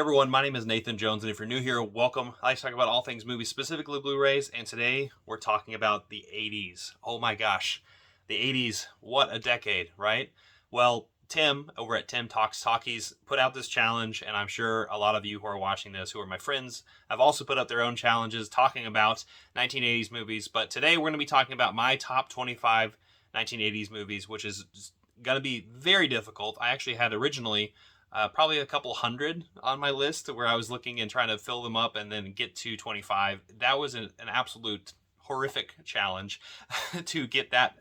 everyone, my name is Nathan Jones, and if you're new here, welcome. I like to talk about all things movies, specifically Blu-rays, and today we're talking about the 80s. Oh my gosh, the 80s, what a decade, right? Well, Tim, over at Tim Talks Talkies, put out this challenge, and I'm sure a lot of you who are watching this, who are my friends, have also put up their own challenges talking about 1980s movies, but today we're going to be talking about my top 25 1980s movies, which is going to be very difficult. I actually had originally probably a couple hundred on my list where I was looking and trying to fill them up and then get to 25. That was an absolute horrific challenge to get that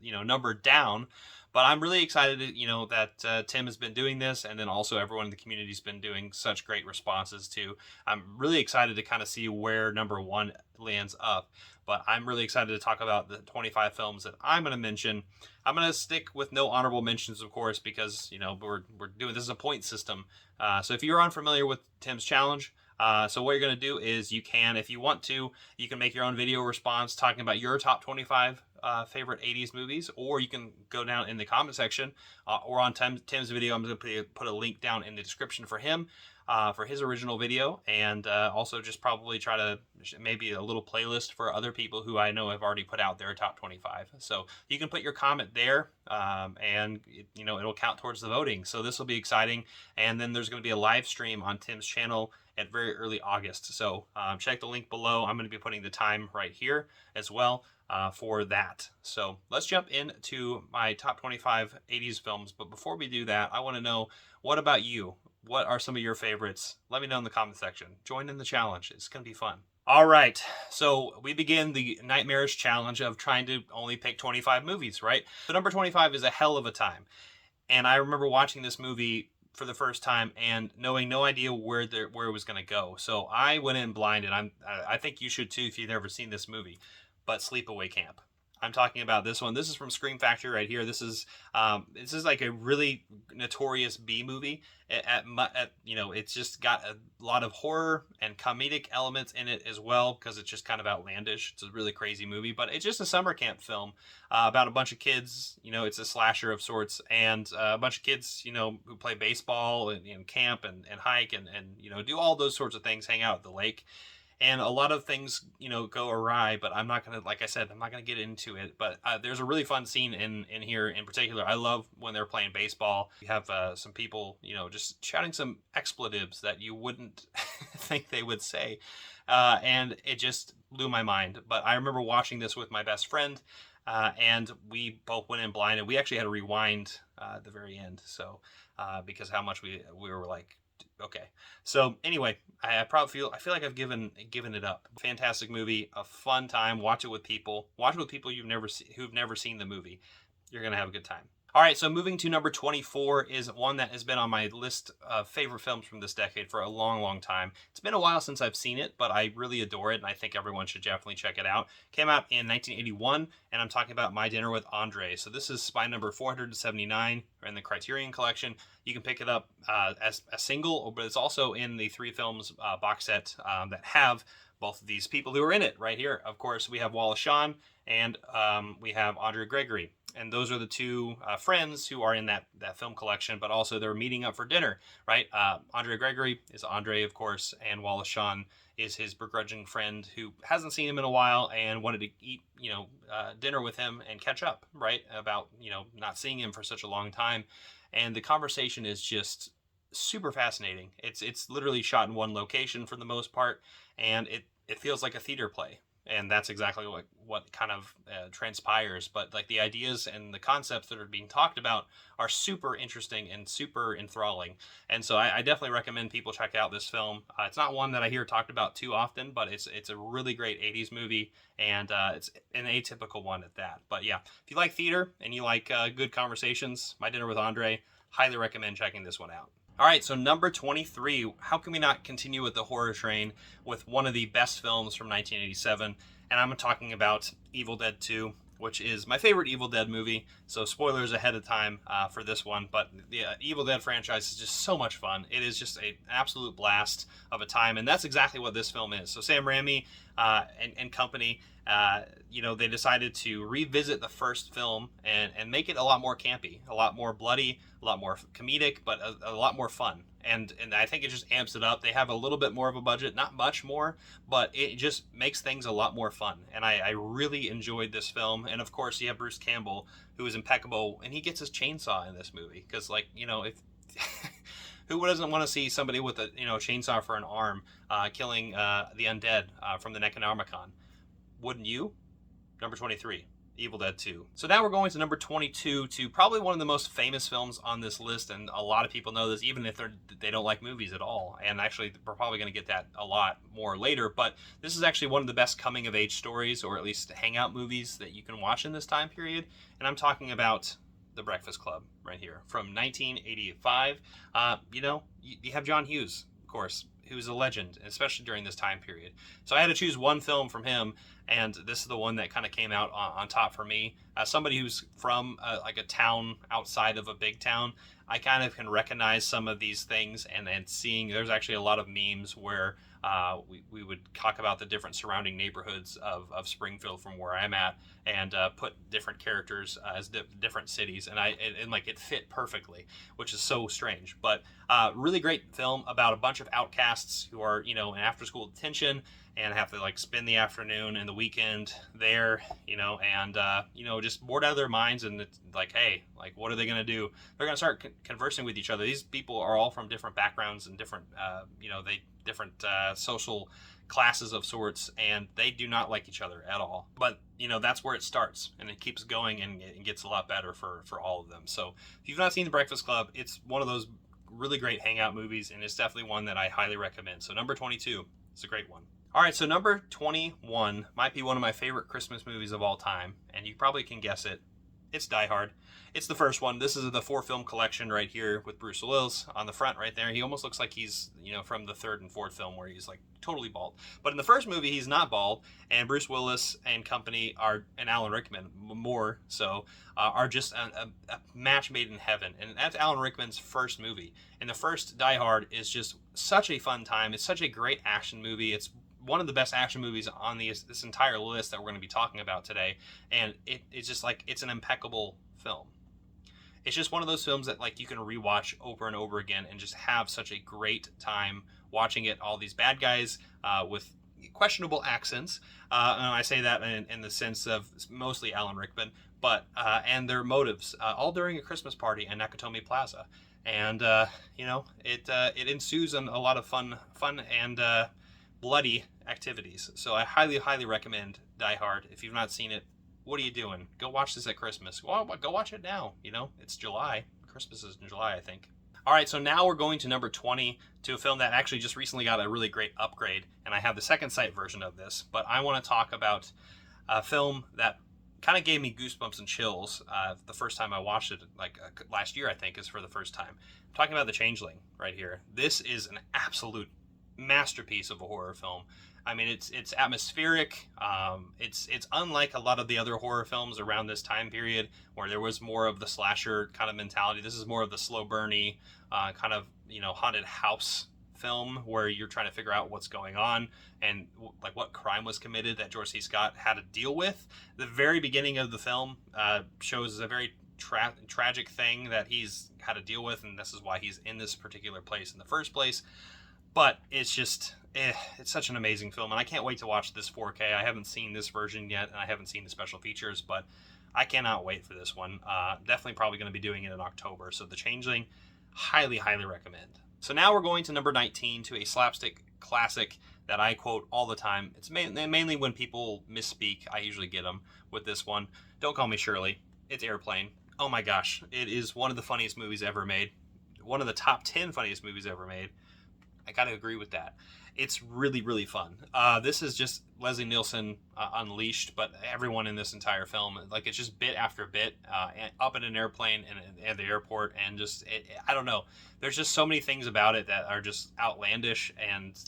number down. But I'm really excited, that Tim has been doing this, and then also everyone in the community has been doing such great responses too. I'm really excited to kind of see where number one lands up. But I'm really excited to talk about the 25 films that I'm going to mention. I'm going to stick with no honorable mentions, of course, because we're doing this is a point system. So if you're unfamiliar with Tim's challenge, so what you're going to do is you can, if you want to, you can make your own video response talking about your top 25 favorite 80s movies, or you can go down in the comment section or on Tim's video. I'm going to put a link down in the description for him. For his original video, and also just probably try to maybe a little playlist for other people who I know have already put out their top 25. So you can put your comment there, and it'll count towards the voting. So this will be exciting. And then there's going to be a live stream on Tim's channel at very early August. So check the link below. I'm going to be putting the time right here as well for that. So let's jump into my top 25 80s films. But before we do that, I want to know, what about you? What are some of your favorites? Let me know in the comment section. Join in the challenge. It's going to be fun. All right. So we begin the nightmarish challenge of trying to only pick 25 movies, right? So number 25 is a hell of a time. And I remember watching this movie for the first time and knowing no idea where it was going to go. So I went in blinded. I think you should too if you've never seen this movie. But Sleepaway Camp. I'm talking about this one. This is from Scream Factory right here. This is like a really notorious B movie. It's just got a lot of horror and comedic elements in it as well, because it's just kind of outlandish. It's a really crazy movie, but it's just a summer camp film about a bunch of kids. It's a slasher of sorts, and a bunch of kids, who play baseball and camp and hike and do all those sorts of things, hang out at the lake. And a lot of things, go awry, but I'm not going to, like I said, I'm not going to get into it. But there's a really fun scene in here in particular. I love when they're playing baseball. You have some people, just shouting some expletives that you wouldn't think they would say. And it just blew my mind. But I remember watching this with my best friend, and we both went in blind. And we actually had to rewind at the very end. So because how much we were like, okay. So anyway, I feel like I've given it up. Fantastic movie, a fun time. Watch it with people. Watch it with people who've never seen the movie. You're gonna have a good time. All right, so moving to number 24 is one that has been on my list of favorite films from this decade for a long, long time. It's been a while since I've seen it, but I really adore it, and I think everyone should definitely check it out. Came out in 1981, and I'm talking about My Dinner with Andre. So this is spy number 479 in the Criterion Collection. You can pick it up as a single, but it's also in the 3 films box set that have both of these people who are in it right here. Of course, we have Wallace Shawn, and we have Andre Gregory. And those are the 2 friends who are in that film collection, but also they're meeting up for dinner, right? Andre Gregory is Andre, of course, and Wallace Shawn is his begrudging friend who hasn't seen him in a while and wanted to eat, dinner with him and catch up, right? About, not seeing him for such a long time. And the conversation is just super fascinating. It's literally shot in one location for the most part, and it feels like a theater play. And that's exactly what kind of transpires. But like the ideas and the concepts that are being talked about are super interesting and super enthralling. And so I definitely recommend people check out this film. It's not one that I hear talked about too often, but it's a really great 80s movie, and it's an atypical one at that. But yeah, if you like theater and you like good conversations, My Dinner with Andre, highly recommend checking this one out. All right, so number 23, how can we not continue with the horror train with one of the best films from 1987? And I'm talking about Evil Dead 2, which is my favorite Evil Dead movie. So spoilers ahead of time for this one, but the Evil Dead franchise is just so much fun. It is just an absolute blast of a time, and that's exactly what this film is. So Sam Raimi and company, they decided to revisit the first film and make it a lot more campy, a lot more bloody, a lot more comedic, but a lot more fun. And I think it just amps it up. They have a little bit more of a budget, not much more, but it just makes things a lot more fun. And I really enjoyed this film. And of course, you have Bruce Campbell, who is impeccable, and he gets his chainsaw in this movie because, if who doesn't want to see somebody with a chainsaw for an arm killing the undead from the Necronomicon? Wouldn't you? Number 23. Evil Dead 2. So now we're going to number 22, to probably one of the most famous films on this list, and a lot of people know this, even if they don't like movies at all. And actually, we're probably going to get that a lot more later, but this is actually one of the best coming-of-age stories, or at least hangout movies, that you can watch in this time period, and I'm talking about The Breakfast Club right here, from 1985. You have John Hughes, of course, who's a legend, especially during this time period. So I had to choose one film from him, and this is the one that kind of came out on top for me. As somebody who's from a town outside of a big town, I kind of can recognize some of these things, and seeing there's actually a lot of memes where we would talk about the different surrounding neighborhoods of Springfield from where I'm at, and put different characters as different cities, and it fit perfectly, which is so strange. But really great film about a bunch of outcasts who are in after school detention and have to spend the afternoon and the weekend there, and just bored out of their minds. And it's hey, what are they gonna do? They're gonna start conversing with each other. These people are all from different backgrounds and different different social classes of sorts, and they do not like each other at all. But that's where it starts, and it keeps going, and it gets a lot better for all of them. So if you've not seen The Breakfast Club, it's one of those really great hangout movies, and it's definitely one that I highly recommend. So number 22, it's a great one. All right, so number 21 might be one of my favorite Christmas movies of all time, and you probably can guess it. It's Die Hard. It's the first one. This is the 4-film collection right here with Bruce Willis on the front right there. He almost looks like he's, from the third and fourth film where he's totally bald. But in the first movie, he's not bald, and Bruce Willis and company and Alan Rickman more so, are just a match made in heaven. And that's Alan Rickman's first movie. And the first Die Hard is just such a fun time. It's such a great action movie. It's one of the best action movies on this entire list that we're going to be talking about today, and it's just it's an impeccable film. It's just one of those films that you can rewatch over and over again and just have such a great time watching it. All these bad guys with questionable accents, and I say that in the sense of mostly Alan Rickman, but and their motives, all during a Christmas party in Nakatomi Plaza, and it ensues on a lot of fun and bloody activities. So I highly recommend Die Hard. If you've not seen it, what are you doing? Go watch this at Christmas. Well, go watch it now. It's July. Christmas is in July, I think. All right, so now we're going to number 20, to a film that actually just recently got a really great upgrade, and I have the second sight version of this, but I want to talk about a film that kind of gave me goosebumps and chills the first time I watched it, last year, I think, is for the first time. I'm talking about The Changeling right here. This is an absolute masterpiece of a horror film. I mean, it's atmospheric. It's unlike a lot of the other horror films around this time period, where there was more of the slasher kind of mentality. This is more of the slow burny kind of haunted house film, where you're trying to figure out what's going on and what crime was committed that George C. Scott had to deal with. The very beginning of the film shows a very tragic thing that he's had to deal with, and this is why he's in this particular place in the first place. But it's just, it's such an amazing film, and I can't wait to watch this 4K. I haven't seen this version yet, and I haven't seen the special features, but I cannot wait for this one. Definitely probably going to be doing it in October. So The Changeling, highly recommend. So now we're going to number 19, to a slapstick classic that I quote all the time. It's mainly when people misspeak, I usually get them with this one. Don't Call Me Shirley. It's Airplane. Oh my gosh, it is one of the funniest movies ever made. One of the top 10 funniest movies ever made. I gotta agree with that. It's really fun. This is just Leslie Nielsen unleashed, but everyone in this entire film, it's just bit after bit, up in an airplane and at the airport, and just, I don't know. There's just so many things about it that are just outlandish, and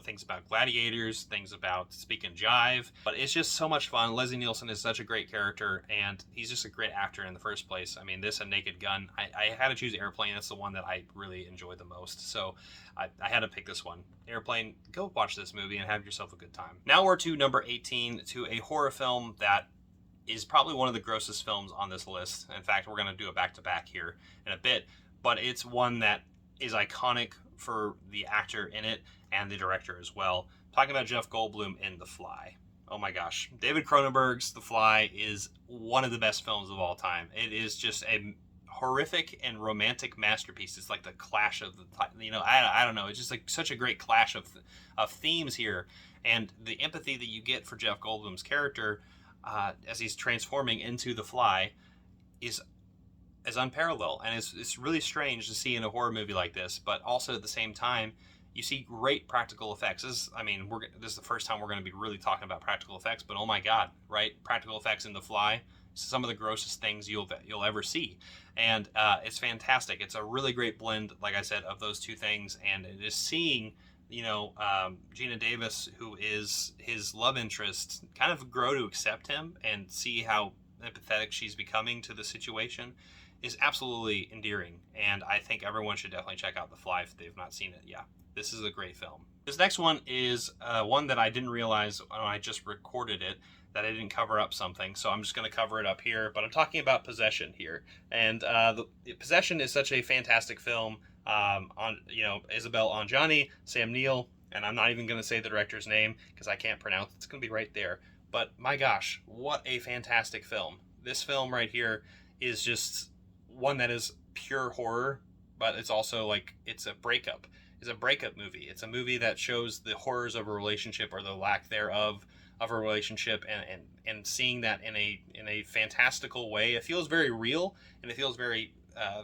things about gladiators, things about Speak and Jive. But it's just so much fun. Leslie Nielsen is such a great character, and he's just a great actor in the first place. I mean, this and Naked Gun, I had to choose Airplane. That's the one that I really enjoyed the most. So I had to pick this one. Airplane, go watch this movie and have yourself a good time. Now we're to number 18, to a horror film that is probably one of the grossest films on this list. In fact, we're going to do a back-to-back here in a bit, but it's one that is iconic for the actor in it and the director as well. I'm talking about Jeff Goldblum in The Fly. Oh my gosh. David Cronenberg's The Fly is one of the best films of all time. It is just a horrific and romantic masterpiece. It's like the clash of I don't know. It's just like such a great clash of themes here. And the empathy that you get for Jeff Goldblum's character as he's transforming into the Fly is unparalleled, and it's really strange to see in a horror movie like this. But also at the same time, you see great practical effects. This is the first time we're going to be really talking about practical effects, but oh my god, right? Practical effects in The Fly, some of the grossest things you'll ever see, and it's fantastic. It's a really great blend, like I said, of those two things, and it is seeing Gina Davis, who is his love interest, kind of grow to accept him and see how empathetic she's becoming to the situation is absolutely endearing. And I think everyone should definitely check out The Fly if they've not seen it. Yeah, this is a great film. This next one is one that I didn't realize when I just recorded it, that I didn't cover up something, so I'm just going to cover it up here. But I'm talking about Possession here, and Possession is such a fantastic film. Isabelle Adjani, Sam Neill, and I'm not even going to say the director's name because I can't pronounce it. It's going to be right there. But my gosh, what a fantastic film. This film right here is just one that is pure horror, but it's also like it's a breakup. It's a breakup movie. It's a movie that shows the horrors of a relationship or the lack thereof of a relationship, and seeing that in a fantastical way. It feels very real, and it feels very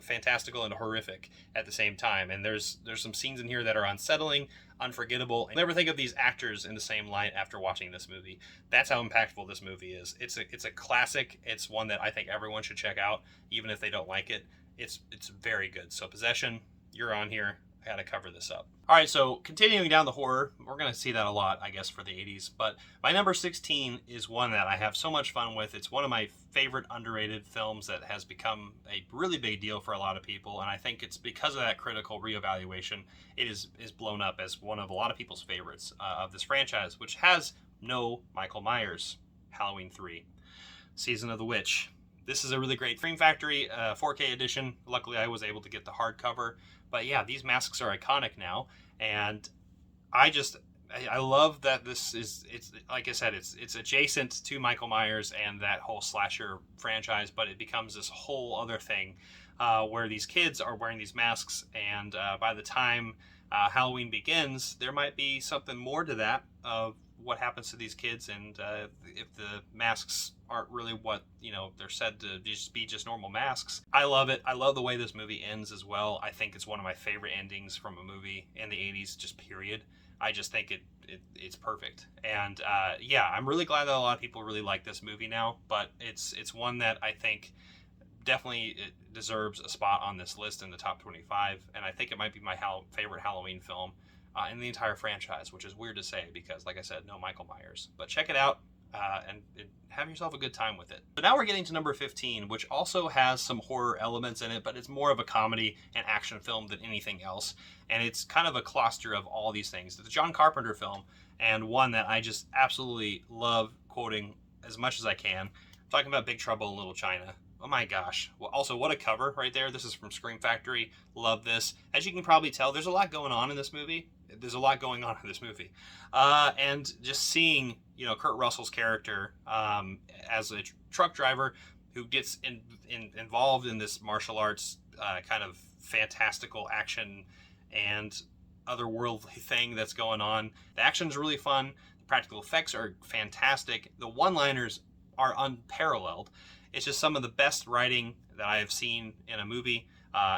fantastical and horrific at the same time. And there's some scenes in here that are unsettling, unforgettable. I never think of these actors in the same light after watching this movie. That's how impactful this movie is. It's a classic. It's one that I think everyone should check out, even if they don't like it. It's very good. So Possession, you're on here. I had to cover this up. All right, so continuing down the horror, we're going to see that a lot, I guess, for the 80s. But my number 16 is one that I have so much fun with. It's one of my favorite underrated films that has become a really big deal for a lot of people. And I think it's because of that critical reevaluation, it is blown up as one of a lot of people's favorites of this franchise, which has no Michael Myers. Halloween 3, Season of the Witch. This is a really great Scream Factory 4K edition. Luckily, I was able to get the hardcover. But yeah, these masks are iconic now, and I love that it's like I said, it's adjacent to Michael Myers and that whole slasher franchise, but it becomes this whole other thing where these kids are wearing these masks, and by the time Halloween begins, there might be something more to that of what happens to these kids, and if the masks aren't really what they're said to be just normal masks. I love it. I love the way this movie ends as well. I think it's one of my favorite endings from a movie in the 80s, just period. I just think it's perfect. And yeah, I'm really glad that a lot of people really like this movie now, but it's one that I think definitely it deserves a spot on this list in the top 25, and I think it might be my favorite Halloween film in the entire franchise, which is weird to say because, like I said, no Michael Myers. But check it out and have yourself a good time with it. So now we're getting to number 15, which also has some horror elements in it, but it's more of a comedy and action film than anything else. And it's kind of a cluster of all these things. It's a John Carpenter film, and one that I just absolutely love quoting as much as I can. I'm talking about Big Trouble in Little China. Oh my gosh. Well, also, what a cover right there. This is from Scream Factory. Love this. As you can probably tell, there's a lot going on in this movie. And just seeing, Kurt Russell's character as a truck driver who gets involved in this martial arts kind of fantastical action and otherworldly thing that's going on. The action's really fun. The practical effects are fantastic. The one-liners are unparalleled. It's just some of the best writing that I have seen in a movie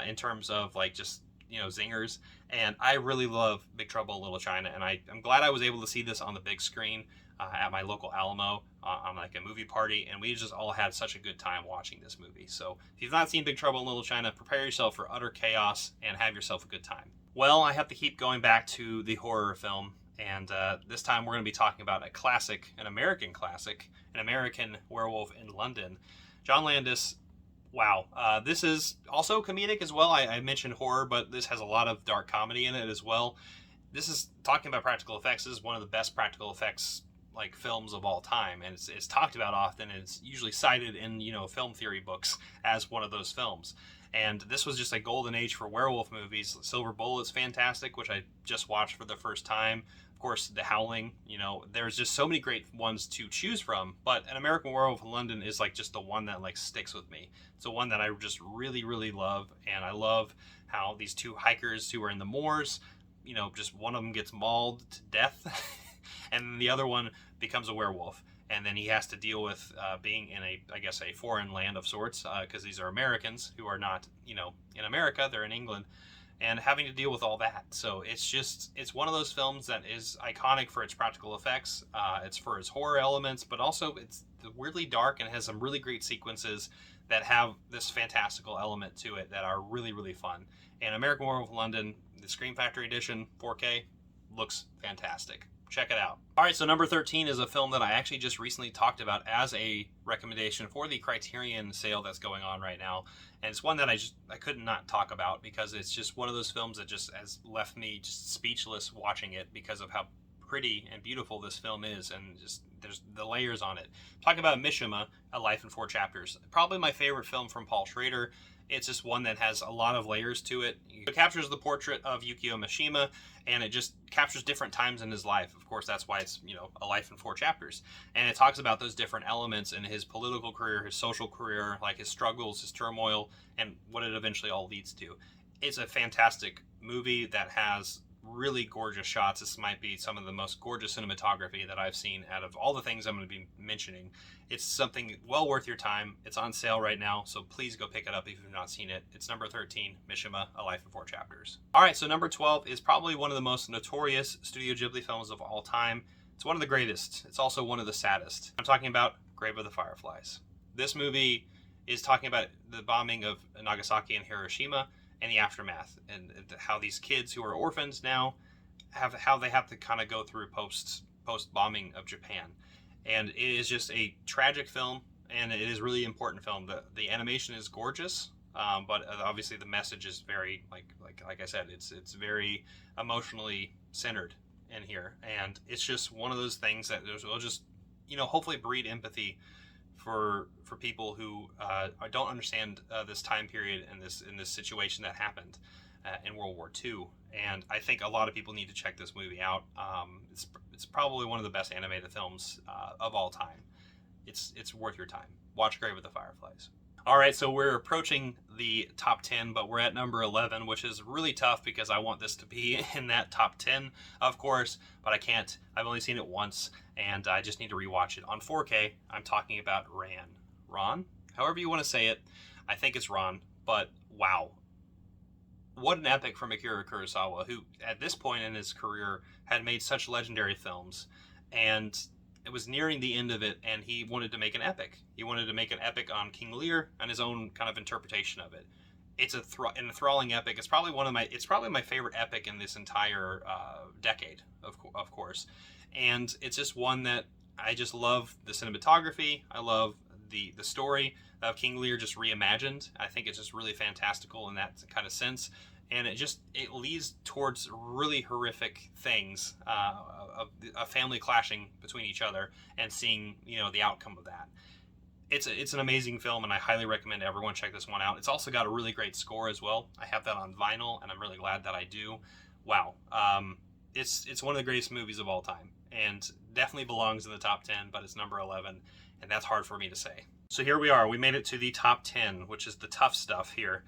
in terms of zingers. And I really love Big Trouble in Little China, and I'm glad I was able to see this on the big screen at my local Alamo on like a movie party, and we just all had such a good time watching this movie. So if you've not seen Big Trouble in Little China, prepare yourself for utter chaos and have yourself a good time. Well, I have to keep going back to the horror film, And this time we're going to be talking about a classic, an American classic, An American Werewolf in London. John Landis, wow. This is also comedic as well. I mentioned horror, but this has a lot of dark comedy in it as well. This is talking about practical effects. This is one of the best practical effects like films of all time, and it's talked about often, and it's usually cited in film theory books as one of those films. And this was just a golden age for werewolf movies. Silver Bullet's fantastic, which I just watched for the first time. Of course, The Howling. There's just so many great ones to choose from. But An American Werewolf in London is like just the one that like sticks with me. It's the one that I just really, really love, and I love how these two hikers who are in the moors, just one of them gets mauled to death, and the other one becomes a werewolf. And then he has to deal with being in a foreign land of sorts, because these are Americans who are not, in America, they're in England, and having to deal with all that. So it's one of those films that is iconic for its practical effects. It's for its horror elements, but also it's weirdly dark and has some really great sequences that have this fantastical element to it that are really, really fun. And American Werewolf in London, the Scream Factory edition, 4K, looks fantastic. Check it out. All right, so number 13 is a film that I actually just recently talked about as a recommendation for the Criterion sale that's going on right now. And it's one that I couldn't not talk about because it's just one of those films that just has left me just speechless watching it because of how pretty and beautiful this film is, and just there's the layers on it. Talking about Mishima, A Life in 4 Chapters. Probably my favorite film from Paul Schrader. It's just one that has a lot of layers to it. It captures the portrait of Yukio Mishima, and it just captures different times in his life. Of course, that's why it's, A Life in 4 Chapters. And it talks about those different elements in his political career, his social career, like his struggles, his turmoil, and what it eventually all leads to. It's a fantastic movie that has really gorgeous shots. This might be some of the most gorgeous cinematography that I've seen out of all the things I'm going to be mentioning. It's something well worth your time. It's on sale right now, so please go pick it up if you've not seen it. It's number 13, Mishima, A Life in 4 Chapters. All right, so number 12 is probably one of the most notorious Studio Ghibli films of all time. It's one of the greatest. It's also one of the saddest. I'm talking about Grave of the Fireflies. This movie is talking about the bombing of Nagasaki and Hiroshima and the aftermath, and how these kids who are orphans now how they have to kind of go through post bombing of Japan. And it is just a tragic film, and it is really important film. The animation is gorgeous, but obviously the message is very like I said, it's very emotionally centered in here, and it's just one of those things that will just hopefully breed empathy for people who don't understand this time period and this situation that happened in World War II. And I think a lot of people need to check this movie out. It's probably one of the best animated films of all time. It's worth your time. Watch Grave of the Fireflies. All right, so we're approaching the top 10, but we're at number 11, which is really tough because I want this to be in that top 10, of course, but I can't. I've only seen it once, and I just need to rewatch it on 4K. I'm talking about Ran, however you want to say it. I think it's Ran, but wow. What an epic from Akira Kurosawa, who at this point in his career had made such legendary films, and it was nearing the end of it, and he wanted to make an epic. He wanted to make an epic on King Lear and his own kind of interpretation of it. It's an enthralling epic. It's probably my favorite epic in this entire decade, of course. And it's just one that I just love the cinematography. I love the story of King Lear just reimagined. I think it's just really fantastical in that kind of sense. And it leads towards really horrific things, a family clashing between each other and seeing, the outcome of that. It's an amazing film, and I highly recommend everyone check this one out. It's also got a really great score as well. I have that on vinyl, and I'm really glad that I do. Wow. It's one of the greatest movies of all time, and definitely belongs in the top 10, but it's number 11, and that's hard for me to say. So here we are. We made it to the top 10, which is the tough stuff here.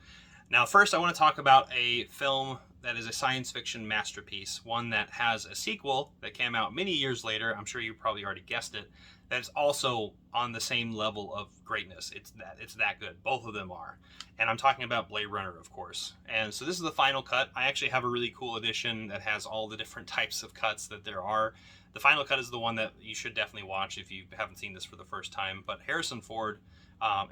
Now, first, I want to talk about a film that is a science fiction masterpiece, one that has a sequel that came out many years later. I'm sure you probably already guessed it. That's also on the same level of greatness. It's that good. Both of them are. And I'm talking about Blade Runner, of course. And so this is the final cut. I actually have a really cool edition that has all the different types of cuts that there are. The final cut is the one that you should definitely watch if you haven't seen this for the first time. But Harrison Ford,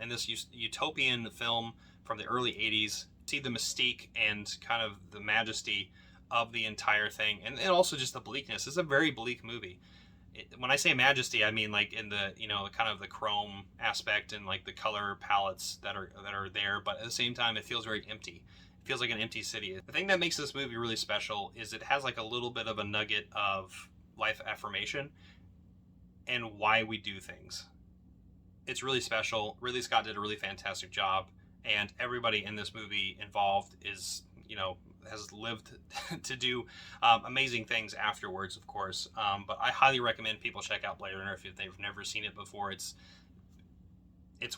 in this utopian film from the early 80s, see the mystique and kind of the majesty of the entire thing, and also just the bleakness. It's a very bleak movie. When I say majesty, I mean like in the kind of the chrome aspect and like the color palettes that are there, but at the same time it feels very empty. It feels like an empty city. The thing that makes this movie really special is it has like a little bit of a nugget of life affirmation and why we do things. It's really special. Ridley Scott did a really fantastic job, and everybody in this movie involved is has lived to do amazing things afterwards, of course. But I highly recommend people check out Blade Runner if they've never seen it before. It's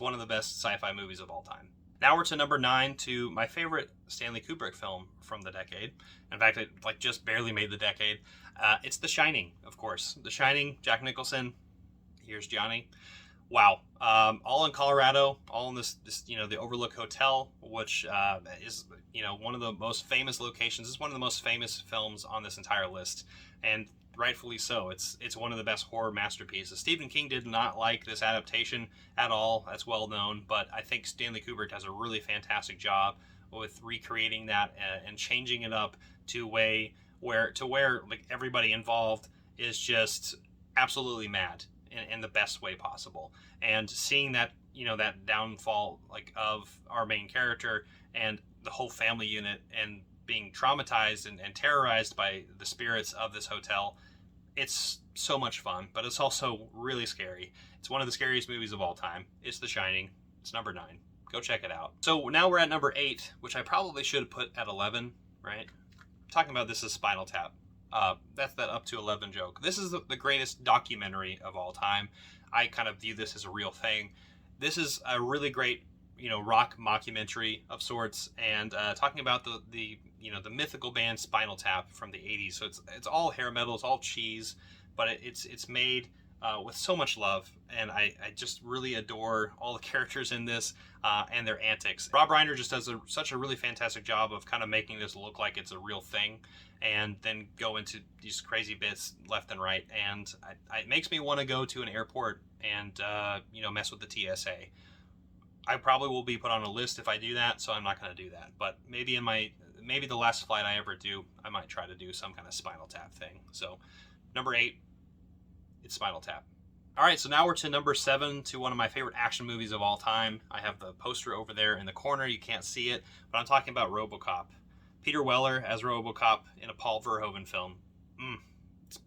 one of the best sci-fi movies of all time. Now we're to number 9, to my favorite Stanley Kubrick film from the decade. In fact, it just barely made the decade. It's The Shining, of course. The Shining, Jack Nicholson. Here's Johnny. Wow. All in Colorado, all in this the Overlook Hotel, which is one of the most famous locations. It's one of the most famous films on this entire list, and rightfully so. It's one of the best horror masterpieces. Stephen King did not like this adaptation at all. That's well known, but I think Stanley Kubrick does a really fantastic job with recreating that and changing it up to where like everybody involved is just absolutely mad in the best way possible. And seeing that that downfall like of our main character and the whole family unit and being traumatized and terrorized by the spirits of this hotel, it's so much fun, but it's also really scary. It's one of the scariest movies of all time. It's The Shining. It's number 9. Go check it out. So now we're at number 8, which I probably should have put at 11, right? I'm talking about this is Spinal Tap. That's that up to 11 joke. This is the greatest documentary of all time. I kind of view this as a real thing. This is a really great, rock mockumentary of sorts, and talking about the mythical band Spinal Tap from the 80s. So it's all hair metal, it's all cheese, but it's made with so much love, and I just really adore all the characters in this and their antics. Rob Reiner just does such a really fantastic job of kind of making this look like it's a real thing, and then go into these crazy bits left and right, and it makes me want to go to an airport and mess with the TSA. I probably will be put on a list if I do that, so I'm not going to do that. But maybe maybe the last flight I ever do, I might try to do some kind of Spinal Tap thing. So number 8, it's Spinal Tap. All right, so now we're to number 7, to one of my favorite action movies of all time. I have the poster over there in the corner. You can't see it, but I'm talking about Robocop. Peter Weller as Robocop in a Paul Verhoeven film.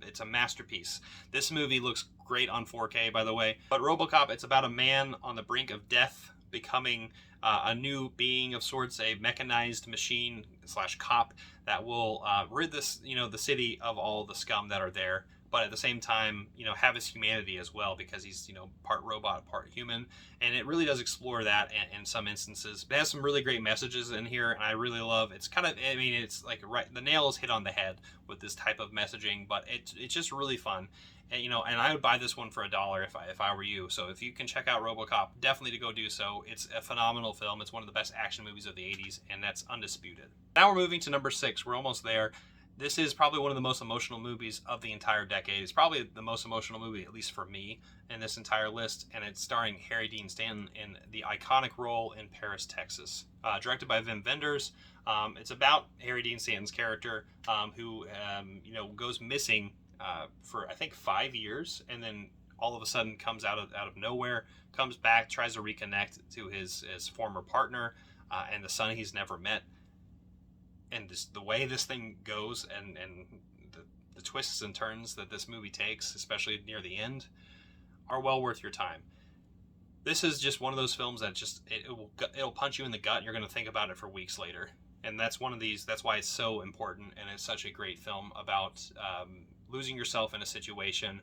It's a masterpiece. This movie looks great on 4K, by the way. But Robocop, it's about a man on the brink of death, becoming a new being of sorts, a mechanized machine / cop that will rid the city of all the scum that are there, but at the same time, have his humanity as well, because he's, part robot, part human. And it really does explore that in some instances. It has some really great messages in here, and I really love, it's kind of, it's like right, the nail is hit on the head with this type of messaging, but it's just really fun. And, and I would buy this one for $1 if I were you. So if you can check out Robocop, definitely to go do so. It's a phenomenal film. It's one of the best action movies of the 80s, and that's undisputed. Now we're moving to number 6. We're almost there. This is probably one of the most emotional movies of the entire decade. It's probably the most emotional movie, at least for me, in this entire list, and it's starring Harry Dean Stanton in the iconic role in Paris, Texas. Directed by Wim Wenders. It's about Harry Dean Stanton's character, who goes missing for I think 5 years, and then all of a sudden comes out of nowhere, comes back, tries to reconnect to his former partner and the son he's never met. And the way this thing goes, and the twists and turns that this movie takes, especially near the end, are well worth your time. This is just one of those films that just it'll punch you in the gut, and you're going to think about it for weeks later. And that's one of these. That's why it's so important, and it's such a great film about losing yourself in a situation,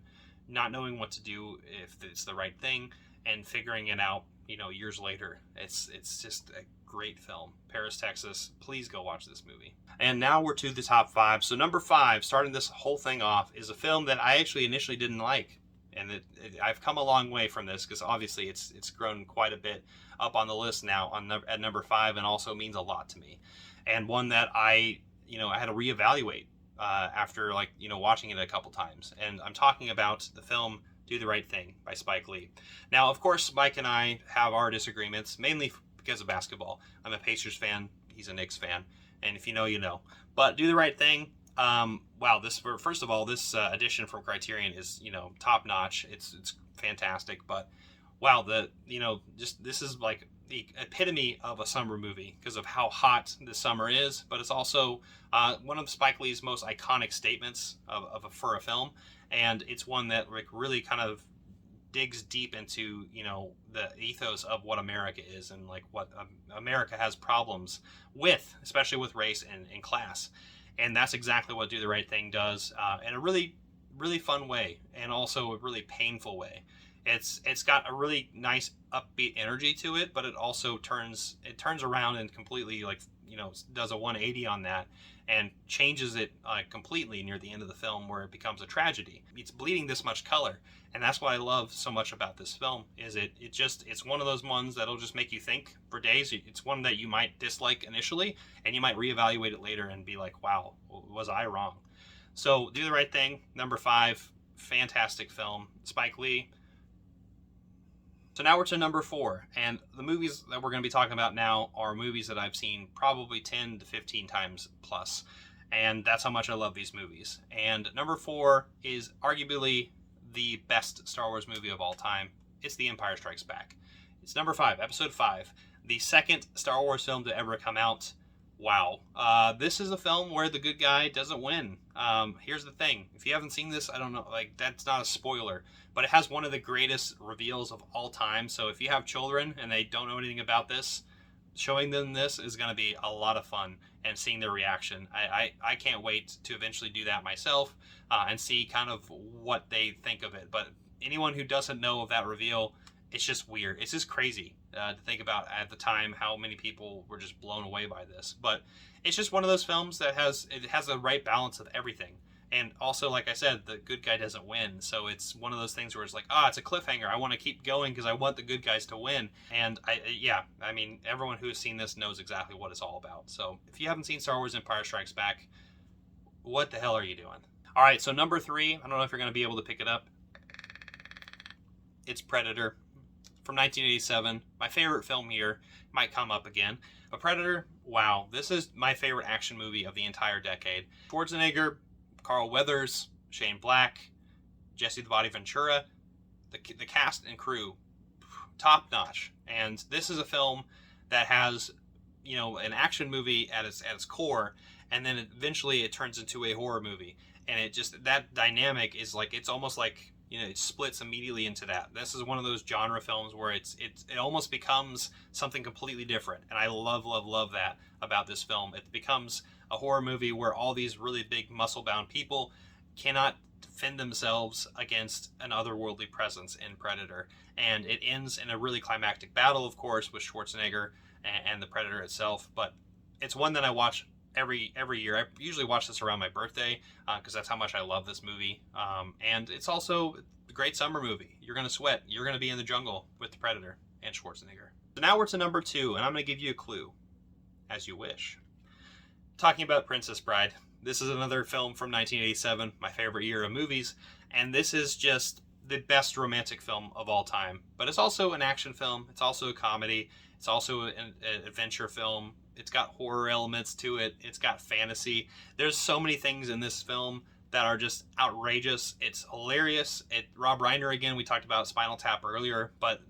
not knowing what to do if it's the right thing, and figuring it out, years later. It's just a great film. Paris, Texas. Please go watch this movie. And now we're to the top 5. So number 5, starting this whole thing off, is a film that I actually initially didn't like, and I've come a long way from this, because obviously it's grown quite a bit up on the list now at number 5, and also means a lot to me, and one that I had to reevaluate after watching it a couple times. And I'm talking about the film Do the Right Thing by Spike Lee. Now, of course, Mike and I have our disagreements, mainly because of basketball. I'm a Pacers fan, he's a Knicks fan, and if you know, you know. But Do the Right Thing. Wow, first of all, this edition from Criterion is, top notch. It's fantastic. But wow, just this is like the epitome of a summer movie because of how hot this summer is. But it's also one of Spike Lee's most iconic statements for a film, and it's one that like really kind of digs deep into the ethos of what America is and like what America has problems with, especially with race and class. And that's exactly what Do the Right Thing does in a really, really fun way, and also a really painful way. It's got a really nice upbeat energy to it, but it also turns around and completely does a 180 on that and changes it completely near the end of the film, where it becomes a tragedy. It's bleeding this much color, and that's what I love so much about this film. Is it's one of those ones that'll just make you think for days. It's one that you might dislike initially, and you might reevaluate it later and be like, wow, was I wrong? So Do the Right Thing, number 5, fantastic film, Spike Lee. So now we're to number 4, and the movies that we're going to be talking about now are movies that I've seen probably 10 to 15 times plus, and that's how much I love these movies. And number 4 is arguably the best Star Wars movie of all time. It's The Empire Strikes Back. It's number 5, episode 5, the second Star Wars film to ever come out. Wow. This is a film where the good guy doesn't win. Here's the thing. If you haven't seen this, I don't know, that's not a spoiler, but it has one of the greatest reveals of all time. So if you have children and they don't know anything about this, showing them this is going to be a lot of fun, and seeing their reaction. I can't wait to eventually do that myself and see kind of what they think of it. But anyone who doesn't know of that reveal, it's just weird. It's just crazy to think about at the time how many people were just blown away by this. But it's just one of those films that has the right balance of everything. And also, like I said, the good guy doesn't win. So it's one of those things where it's like, it's a cliffhanger. I want to keep going because I want the good guys to win. And I mean, everyone who has seen this knows exactly what it's all about. So if you haven't seen Star Wars Empire Strikes Back, what the hell are you doing? All right, so number 3, I don't know if you're going to be able to pick it up. It's Predator from 1987. My favorite film here, might come up again. But Predator, wow, this is my favorite action movie of the entire decade. Schwarzenegger, Carl Weathers, Shane Black, Jesse the Body Ventura, the cast and crew, top notch. And this is a film that has, an action movie at its core, and then eventually it turns into a horror movie. And it just, that dynamic is like, it's almost like, it splits immediately into that. This is one of those genre films where it almost becomes something completely different. And I love, love, love that about this film. It becomes a horror movie where all these really big muscle-bound people cannot defend themselves against an otherworldly presence in Predator. And it ends in a really climactic battle, of course, with Schwarzenegger and the Predator itself. But it's one that I watch every year. I usually watch this around my birthday because that's how much I love this movie. And it's also a great summer movie. You're going to sweat. You're going to be in the jungle with the Predator and Schwarzenegger. So now we're to number 2, and I'm going to give you a clue, as you wish. Talking about Princess Bride. This is another film from 1987, my favorite year of movies, and this is just the best romantic film of all time. But it's also an action film. It's also a comedy. It's also an adventure film. It's got horror elements to it. It's got fantasy. There's so many things in this film that are just outrageous. It's hilarious. Rob Reiner, again, we talked about Spinal Tap earlier, but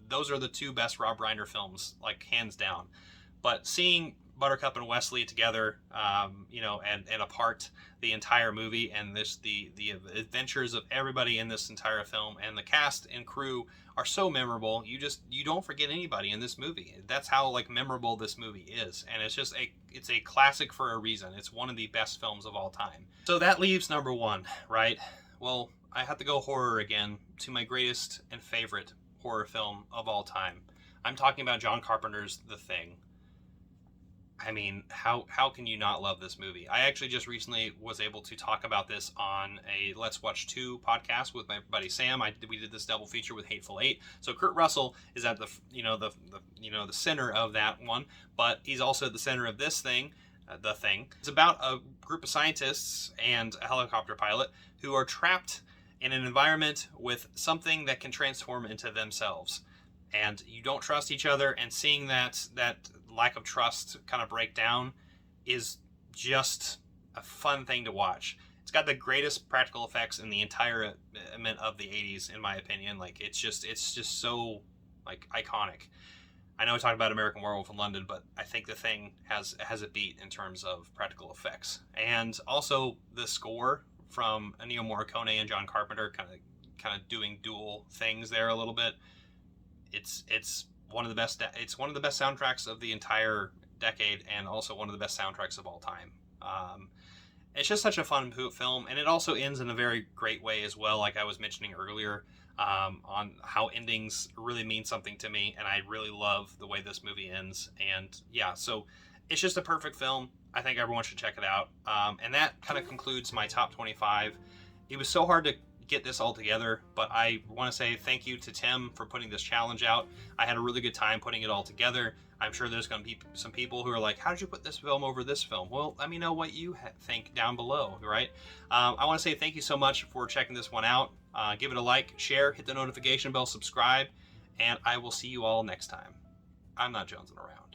those are the 2 best Rob Reiner films, like hands down. But seeing Buttercup and Wesley together, and apart the entire movie, and the adventures of everybody in this entire film, and the cast and crew are so memorable. You don't forget anybody in this movie. That's how memorable this movie is, and it's a classic for a reason. It's one of the best films of all time. So that leaves number 1, right? Well, I have to go horror again, to my greatest and favorite horror film of all time. I'm talking about John Carpenter's The Thing. I mean, how can you not love this movie? I actually just recently was able to talk about this on a Let's Watch 2 podcast with my buddy Sam. We did this double feature with Hateful Eight. So Kurt Russell is at the center of that one, but he's also at the center of this thing, The Thing. It's about a group of scientists and a helicopter pilot who are trapped in an environment with something that can transform into themselves. And you don't trust each other, and seeing that lack of trust kind of break down is just a fun thing to watch. It's got the greatest practical effects in the entire of the 80s, in my opinion. Like, it's just so, like, iconic. I know I talked about American Werewolf in London, but I think The Thing has a beat in terms of practical effects. And also the score from Ennio Morricone and John Carpenter, kind of doing dual things there a little bit. It's one of the best. It's one of the best soundtracks of the entire decade, and also one of the best soundtracks of all time. It's just such a fun film, and it also ends in a very great way as well, like I was mentioning earlier, on how endings really mean something to me, and I really love the way this movie ends. And yeah, so it's just a perfect film. I think everyone should check it out. And that kind of concludes my top 25. It was so hard to get this all together, but I want to say thank you to Tim for putting this challenge out. I had a really good time putting it all together. I'm sure there's going to be some people who are like, how did you put this film over this film? Well, let me know what you think down below, right? I want to say thank you so much for checking this one out. Give it a like, share, hit the notification bell, subscribe, and I will see you all next time. I'm not jonesing around.